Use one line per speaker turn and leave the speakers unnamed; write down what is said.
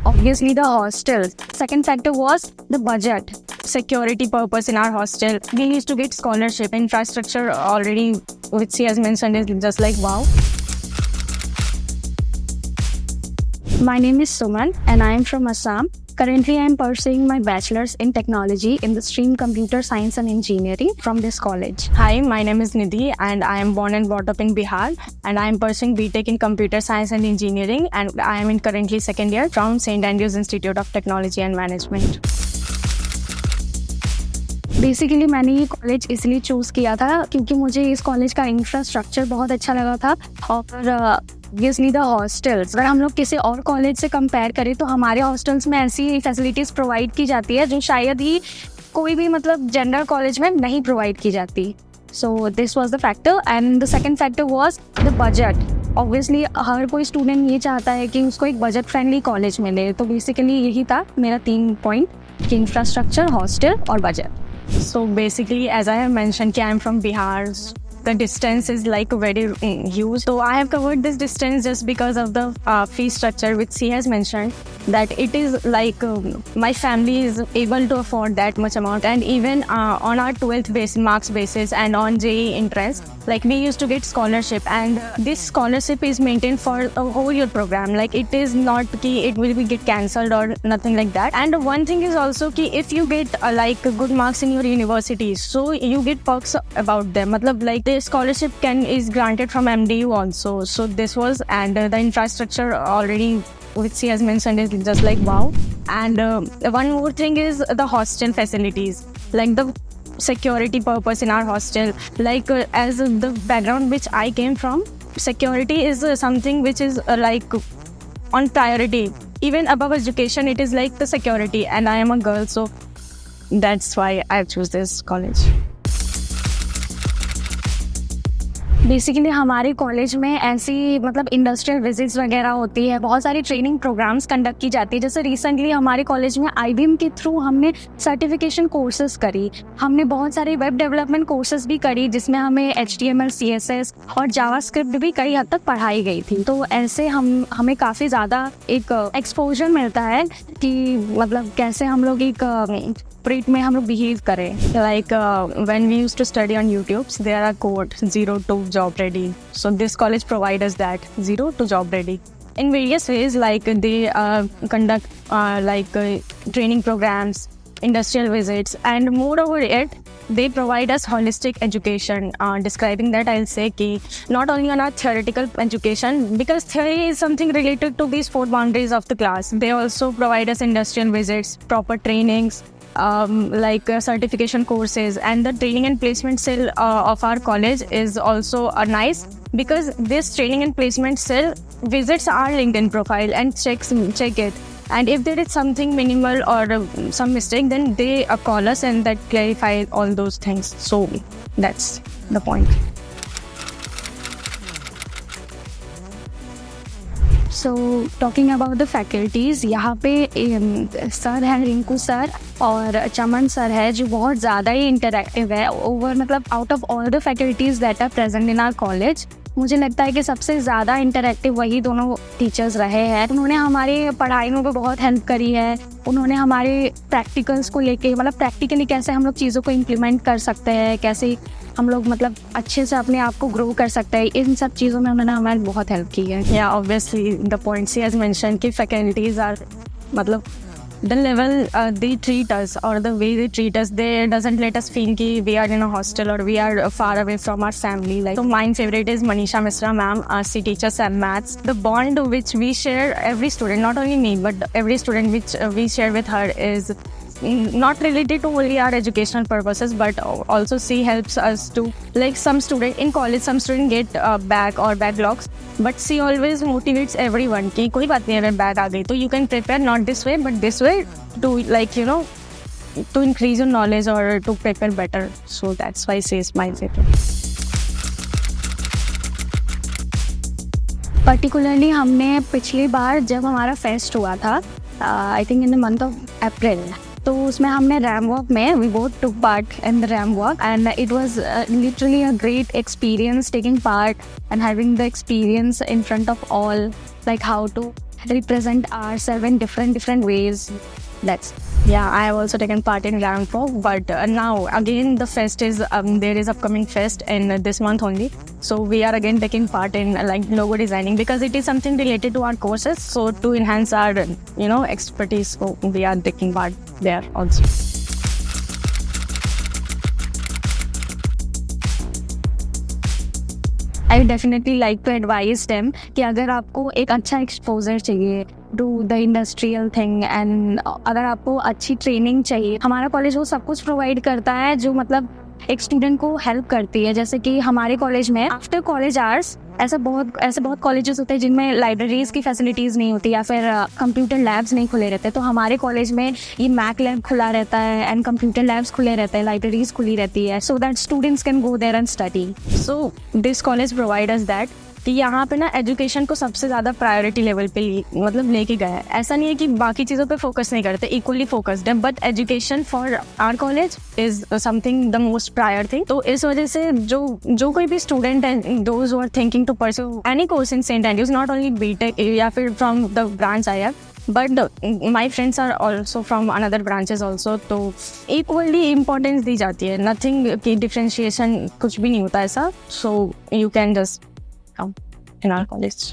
Obviously, the hostel. Second factor was the budget. Security purpose in our hostel. We used to get scholarship. Infrastructure already, which she has mentioned, is just like wow. My name is Suman and I am from Assam. Currently, I am pursuing my bachelor's in technology in the stream Computer Science and Engineering from this college. Hi, my name is Nidhi and I am born and brought up in Bihar, and I am pursuing BTech in Computer Science and Engineering, and I am in currently second year from St. Andrews Institute of Technology and Management. Basically मैंने ये college इसलिए choose किया था क्योंकि मुझे इस college का infrastructure बहुत अच्छा लगा था, और ऑब्वियसली द हॉस्टल्स। अगर हम लोग किसी और कॉलेज से कंपेयर करें तो हमारे हॉस्टल्स में ऐसी फैसिलिटीज़ प्रोवाइड की जाती है जो शायद ही कोई भी जनरल कॉलेज में नहीं प्रोवाइड की जाती। So this was the factor, and the second factor was the budget. Obviously हर कोई स्टूडेंट ये चाहता है कि उसको एक बजट फ्रेंडली कॉलेज मिले, तो बेसिकली यही था मेरा 3 पॉइंट कि इंफ्रास्ट्रक्चर, हॉस्टल और budget. So basically, as I have mentioned, I am from Bihar. The distance is like very huge. So I have covered this distance just because of the fee structure, which she has mentioned, that it is like my family is able to afford that much amount. And even on our 12th marks basis and on JEE entrance, like we used to get scholarship, and this scholarship is maintained for a whole year program. Like it is not ki it will be get cancelled or nothing like that. And one thing is also ki if you get like good marks in your university, so you get perks about them. Matlab like the scholarship is granted from MDU also. So this was, and the infrastructure already, which she has mentioned, is just like wow. And one more thing is the hostel facilities, like the security purpose in our hostel. Like as the background which I came from, security is something which is like on priority. Even above education, it is like the security, and I am a girl, so that's why I choose this college. Basically हमारे college में ऐसी industrial visits वगैरह होती है, बहुत सारी training programmes conduct की जाती है। जैसे रिसेंटली हमारे कॉलेज में IBM के थ्रू हमने सर्टिफिकेशन कोर्सेज करी, हमने बहुत सारे वेब डेवलपमेंट कोर्सेज भी करी, जिसमें हमें HTML, CSS और जावास्क्रिप्ट भी कई हद तक पढ़ाई गई थी। तो ऐसे हमें काफ़ी ज़्यादा एक एक्सपोजर मिलता है कि कैसे हम लोग एक प्रेट में हम लोग बिहेव करें। Like when we used to study on YouTube, there are code 0 to job ready. So this college provides us that 0 to job ready in various ways. Like they conduct training programs, industrial visits, and moreover it they provide us holistic education. Describing that, I'll say ki not only on our theoretical education, because theory is something related to these 4 boundaries of the class. They also provide us industrial visits, proper trainings, certification courses, and the training and placement cell of our college is also nice, because this training and placement cell visits our LinkedIn profile and check it, and if there is something minimal or some mistake, then they call us and that clarify all those things. So that's the point. So talking about the faculties, यहाँ पे sir हैं Rinku sir और चमन sir है, जो बहुत ज़्यादा ही interactive है over out of all the faculties that are present in our college. मुझे लगता है कि सबसे ज़्यादा इंटरैक्टिव वही दोनों टीचर्स रहे हैं। उन्होंने हमारे पढ़ाई में बहुत हेल्प करी है। उन्होंने हमारे प्रैक्टिकल्स को लेके प्रैक्टिकली कैसे हम लोग चीज़ों को इम्प्लीमेंट कर सकते हैं, कैसे हम लोग अच्छे से अपने आप को ग्रो कर सकते हैं, इन सब चीज़ों में उन्होंने हमारी बहुत हेल्प की है। या obviously the point she has mention कि faculties are the level they treat us, or the way they treat us, they doesn't let us feel ki we are in a hostel or we are far away from our family. Like, so my favorite is Manisha Misra ma'am. She teaches us maths. The bond which we share, every student, not only me but every student which we share with her, is not related to only our educational purposes, but also she helps us to, like some student in college, some student get back or backlogs, but she always motivates everyone कि कोई बात नहीं, अगर bag आ गई तो you can prepare not this way but this way to, like, you know, to increase your knowledge or to prepare better. So that's why she is my favorite. Particularly हमने पिछली बार जब हमारा फेस्ट हुआ था, I think in the month of April, तो उसमें हमने रैम वॉक में we both took part in the ramp walk, and it was literally a great experience taking part and having the experience in front of all, like how to represent ourselves in different ways. That's
Yeah, I have also taken part in Rampo, but now again the fest is there is upcoming fest in this month only. So we are again taking part in like logo designing because it is something related to our courses. So to enhance our expertise, so we are taking part there also.
I definitely like to advise them कि अगर आपको एक अच्छा exposure चाहिए to the industrial thing and अगर आपको अच्छी training चाहिए, हमारा कॉलेज वो सब कुछ प्रोवाइड करता है जो मतलब एक स्टूडेंट को हेल्प करती है। जैसे कि हमारे कॉलेज में आफ्टर कॉलेज आवर्स ऐसे बहुत कॉलेजेस होते हैं जिनमें लाइब्रेरीज की फैसिलिटीज़ नहीं होती या फिर कंप्यूटर लैब्स नहीं खुले रहते। तो हमारे कॉलेज में ये मैक लैब खुला रहता है एंड कंप्यूटर लैब्स खुले रहते हैं, लाइब्रेरीज खुली रहती है, so that students can go there and study.
So this college provide us that कि यहाँ पे ना एजुकेशन को सबसे ज़्यादा प्रायोरिटी लेवल पे मतलब लेके गया है। ऐसा नहीं है कि बाकी चीज़ों पे फोकस नहीं करते, इक्वली फोकस्ड है, but education for our college is something the most prior thing. तो इस वजह से जो कोई भी स्टूडेंट है, those who are thinking to pursue any course in Saint Andrews, not only BTech या फिर from the branch I have, but my friends are also from another branches also, तो इक्वली इम्पोर्टेंस दी जाती है। Nothing की differentiation कुछ भी नहीं होता ऐसा। So you can just come in our college.